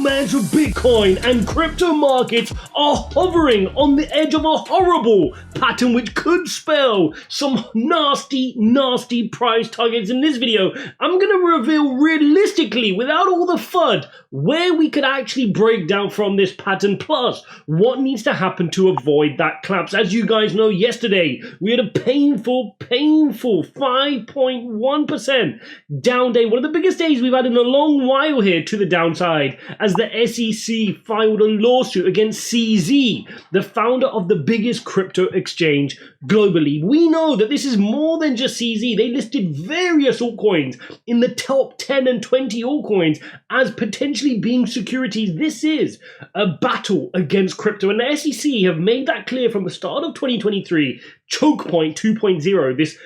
romance of Bitcoin and crypto markets are hovering on the edge of a horrible pattern which could spell some nasty, nasty price targets. In this video, I'm going to reveal realistically, without all the FUD, where we could actually break down from this pattern, plus what needs to happen to avoid that collapse. As you guys know, yesterday we had a painful 5.1% down day, one of the biggest days we've had in a long while here to the downside, as the SEC filed a lawsuit against CZ, the founder of the biggest crypto exchange globally. We know that this is more than just CZ. They listed various altcoins in the top 10 and 20 altcoins as potentially being securities. This is a battle against crypto, and the SEC have made that clear from the start of 2023. Choke point 2.0, this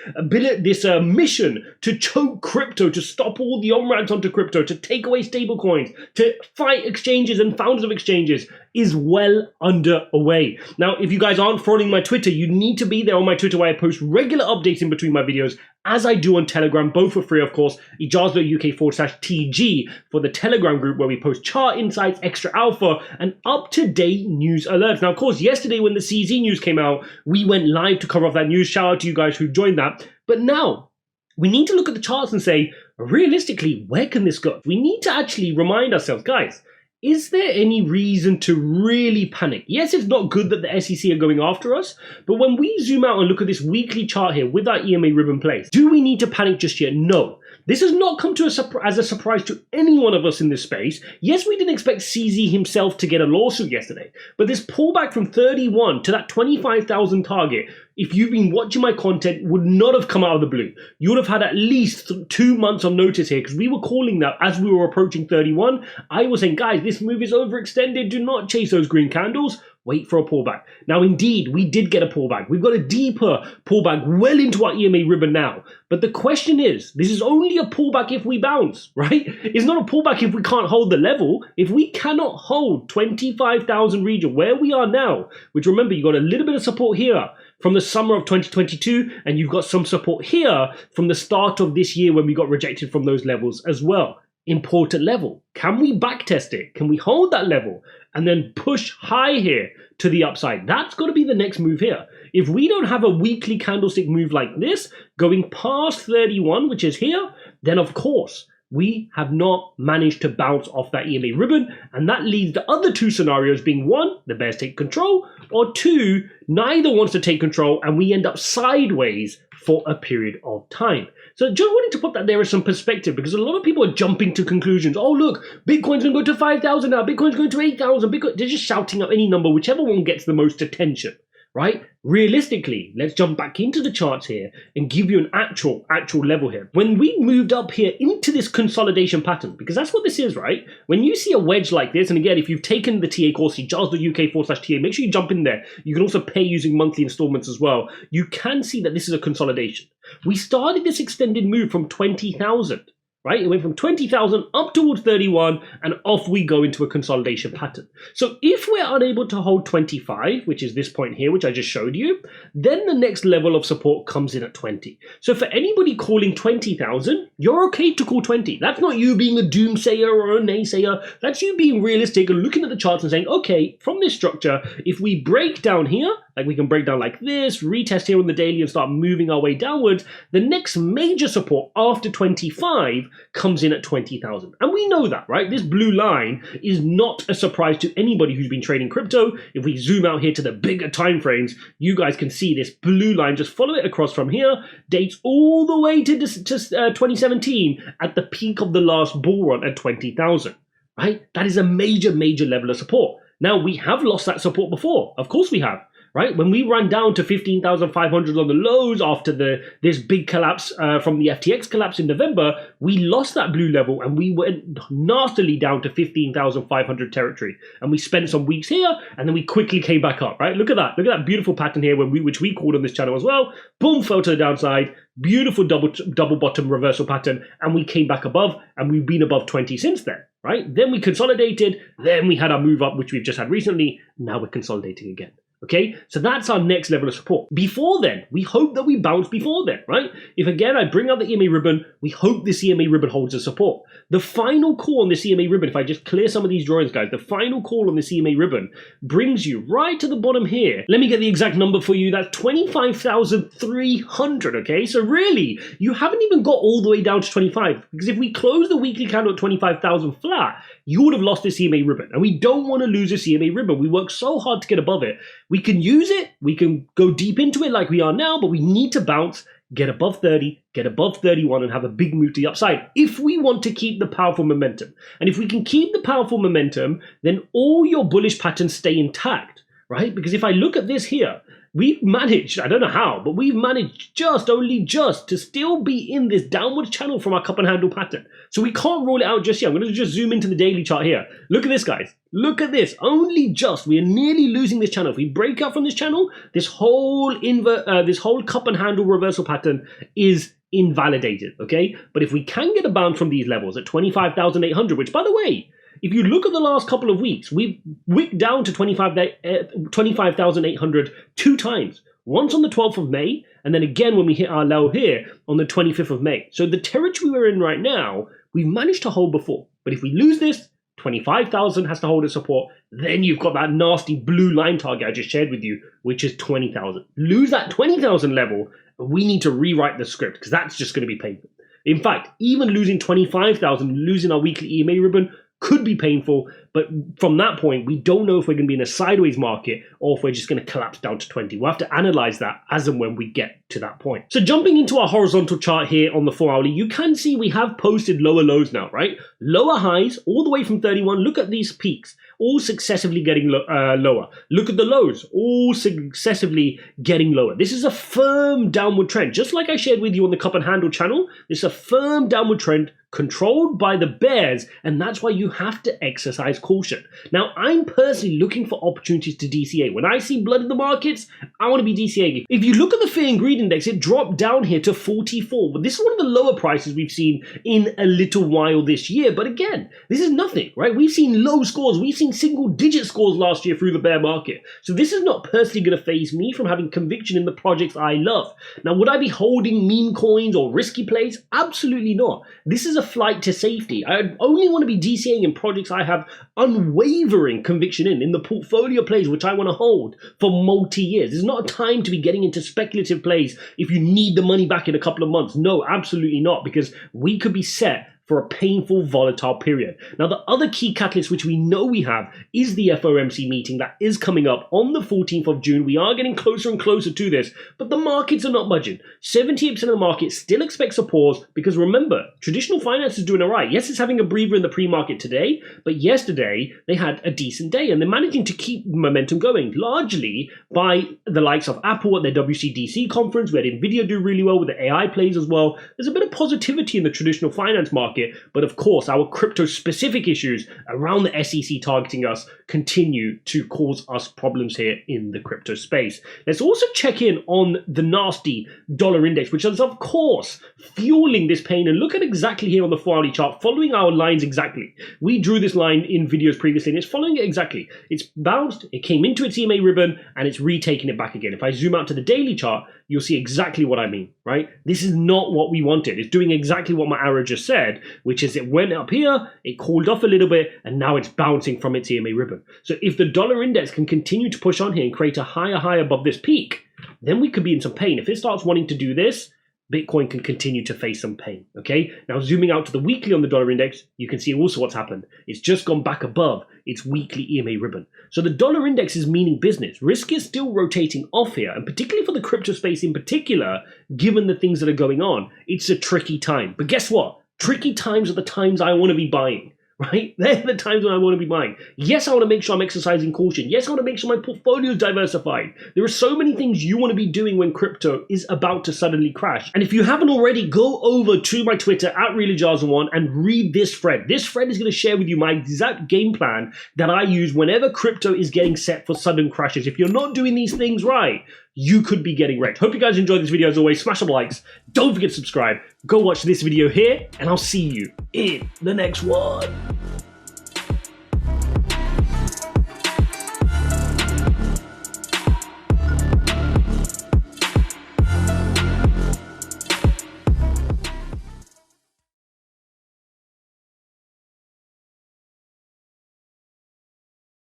mission to choke crypto, to stop all the on-ramps onto crypto, to take away stablecoins, to fight exchanges and founders of exchanges, is well underway. Now, if you guys aren't following my Twitter, you need to be there on my Twitter, where I post regular updates in between my videos, as I do on Telegram, both for free, of course. Ijaz.uk/TG for the Telegram group, where we post chart insights, extra alpha, and up-to-date news alerts. Now, of course, yesterday when the CZ news came out, we went live to cover off that news. Shout out to you guys who joined that. But now, we need to look at the charts and say, realistically, where can this go? We need to actually remind ourselves, guys, is there any reason to really panic? Yes, it's not good that the SEC are going after us, but when we zoom out and look at this weekly chart here with our EMA ribbon place, do we need to panic just yet? No. This has not come to as a surprise to any one of us in this space. Yes, we didn't expect CZ himself to get a lawsuit yesterday, but this pullback from 31 to that 25,000 target, if you've been watching my content, would not have come out of the blue. You would have had at least 2 months of notice here, because we were calling that as we were approaching 31. I was saying, guys, this move is overextended. Do not chase those green candles. Wait for a pullback. Now, indeed, we did get a pullback. We've got a deeper pullback well into our EMA ribbon now. But the question is, this is only a pullback if we bounce, right? It's not a pullback if we can't hold the level. If we cannot hold 25,000 region where we are now, which, remember, you got a little bit of support here from the summer of 2022, and you've got some support here from the start of this year when we got rejected from those levels as well. Important level. Can we backtest it? Can we hold that level and then push high here to the upside? That's got to be the next move here. If we don't have a weekly candlestick move like this, going past 31, which is here, then of course, we have not managed to bounce off that EMA ribbon, and that leaves the other two scenarios being: one, the bears take control, or two, neither wants to take control and we end up sideways for a period of time. So just wanted to put that there as some perspective, because a lot of people are jumping to conclusions. Oh, look, Bitcoin's going to go to 5,000 now, Bitcoin's going to 8,000, Bitcoin. They're just shouting out any number, whichever one gets the most attention, right? Realistically, let's jump back into the charts here and give you an actual level here. When we moved up here into this consolidation pattern, because that's what this is, right? When you see a wedge like this, and again, if you've taken the TA course, Ijaz.uk/TA, make sure you jump in there. You can also pay using monthly installments as well. You can see that this is a consolidation. We started this extended move from 20,000. Right? It went from 20,000 up towards 31, and off we go into a consolidation pattern. So if we're unable to hold 25, which is this point here, which I just showed you, then the next level of support comes in at 20. So for anybody calling 20,000, you're okay to call 20. That's not you being a doomsayer or a naysayer. That's you being realistic and looking at the charts and saying, okay, from this structure, if we break down here, like we can break down like this, retest here on the daily and start moving our way downwards, the next major support after 25 comes in at 20,000. And we know that, right? This blue line is not a surprise to anybody who's been trading crypto. If we zoom out here to the bigger time frames, you guys can see this blue line. Just follow it across from here, dates all the way to 2017 at the peak of the last bull run at 20,000, right? That is a major level of support. Now, we have lost that support before. Of course we have. Right? When we ran down to 15,500 on the lows after this big collapse from the FTX collapse in November, we lost that blue level and we went nastily down to 15,500 territory. And we spent some weeks here and then we quickly came back up, right? Look at that. Look at that beautiful pattern here which we called on this channel as well. Boom, fell to the downside. Beautiful double bottom reversal pattern. And we came back above, and we've been above 20 since then, right? Then we consolidated. Then we had our move up, which we've just had recently. Now we're consolidating again. Okay, so that's our next level of support. Before then, we hope that we bounce before then, right? If again I bring out the EMA ribbon, we hope this EMA ribbon holds the support. The final call on this EMA ribbon, if I just clear some of these drawings, guys, the final call on this EMA ribbon brings you right to the bottom here. Let me get the exact number for you. That's 25,300, okay? So really, you haven't even got all the way down to 25, because if we close the weekly candle at 25,000 flat, you would have lost this EMA ribbon. And we don't want to lose this EMA ribbon. We work so hard to get above it. We can use it, we can go deep into it like we are now, but we need to bounce, get above 30, get above 31, and have a big move to the upside if we want to keep the powerful momentum. And if we can keep the powerful momentum, then all your bullish patterns stay intact, right? Because if I look at this here, we've managed, I don't know how, but we've managed only just to still be in this downward channel from our cup and handle pattern. So we can't rule it out just yet. I'm going to just zoom into the daily chart here. Look at this, guys. Look at this. Only just. We are nearly losing this channel. If we break out from this channel, this whole cup and handle reversal pattern is invalidated, okay? But if we can get a bounce from these levels at 25,800, which, by the way, if you look at the last couple of weeks, we've wicked down to 25,800 two times. Once on the 12th of May, and then again when we hit our low here on the 25th of May. So the territory we're in right now, we've managed to hold before. But if we lose this, 25,000 has to hold its support. Then you've got that nasty blue line target I just shared with you, which is 20,000. Lose that 20,000 level, we need to rewrite the script, because that's just going to be painful. In fact, even losing 25,000, losing our weekly EMA ribbon, could be painful, but from that point, we don't know if we're going to be in a sideways market or if we're just going to collapse down to 20. We'll have to analyze that as and when we get to that point. So jumping into our horizontal chart here on the 4-hourly, you can see we have posted lower lows now, right? Lower highs all the way from 31. Look at these peaks, all successively getting lower. Look at the lows, all successively getting lower. This is a firm downward trend. Just like I shared with you on the cup and handle channel, this is a firm downward trend controlled by the bears, and that's why you have to exercise caution. Now, I'm personally looking for opportunities to DCA. When I see blood in the markets, I want to be DCAing. If you look at the fear and greed index, it dropped down here to 44, but this is one of the lower prices we've seen in a little while this year. But again, this is nothing, right? We've seen low scores, we've seen single-digit scores last year through the bear market. So this is not personally going to faze me from having conviction in the projects I love. Now, would I be holding meme coins or risky plays? Absolutely not. This is a flight to safety. I only want to be DCAing in projects I have unwavering conviction in the portfolio plays which I want to hold for multi-years. It's not a time to be getting into speculative plays if you need the money back in a couple of months. No, absolutely not, because we could be set for a painful, volatile period. Now, the other key catalyst which we know we have is the FOMC meeting that is coming up on the 14th of June. We are getting closer and closer to this, but the markets are not budging. 78% of the market still expects a pause because remember, traditional finance is doing all right. Yes, it's having a breather in the pre-market today, but yesterday they had a decent day and they're managing to keep momentum going, largely by the likes of Apple at their WCDC conference. We had Nvidia do really well with the AI plays as well. There's a bit of positivity in the traditional finance market. But of course, our crypto-specific issues around the SEC targeting us continue to cause us problems here in the crypto space. Let's also check in on the nasty dollar index, which is, of course, fueling this pain. And look at exactly here on the 4-hourly chart, following our lines exactly. We drew this line in videos previously, and it's following it exactly. It's bounced, it came into its EMA ribbon, and it's retaking it back again. If I zoom out to the daily chart, you'll see exactly what I mean, right? This is not what we wanted. It's doing exactly what my arrow just said, which is it went up here, it cooled off a little bit, and now it's bouncing from its EMA ribbon. So if the dollar index can continue to push on here and create a higher high above this peak, then we could be in some pain. If it starts wanting to do this, Bitcoin can continue to face some pain, okay? Now, zooming out to the weekly on the dollar index, you can see also what's happened. It's just gone back above its weekly EMA ribbon. So the dollar index is meaning business. Risk is still rotating off here, and particularly for the crypto space in particular, given the things that are going on, it's a tricky time. But guess what? Tricky times are the times I want to be buying. Right? They're the times when I want to be buying. Yes, I want to make sure I'm exercising caution. Yes, I want to make sure my portfolio is diversified. There are so many things you want to be doing when crypto is about to suddenly crash. And if you haven't already, go over to my Twitter at @realijaz1 and read this thread. This thread is going to share with you my exact game plan that I use whenever crypto is getting set for sudden crashes. If you're not doing these things right, you could be getting wrecked. Hope you guys enjoyed this video. As always, smash some likes. Don't forget to subscribe. Go watch this video here, and I'll see you in the next one.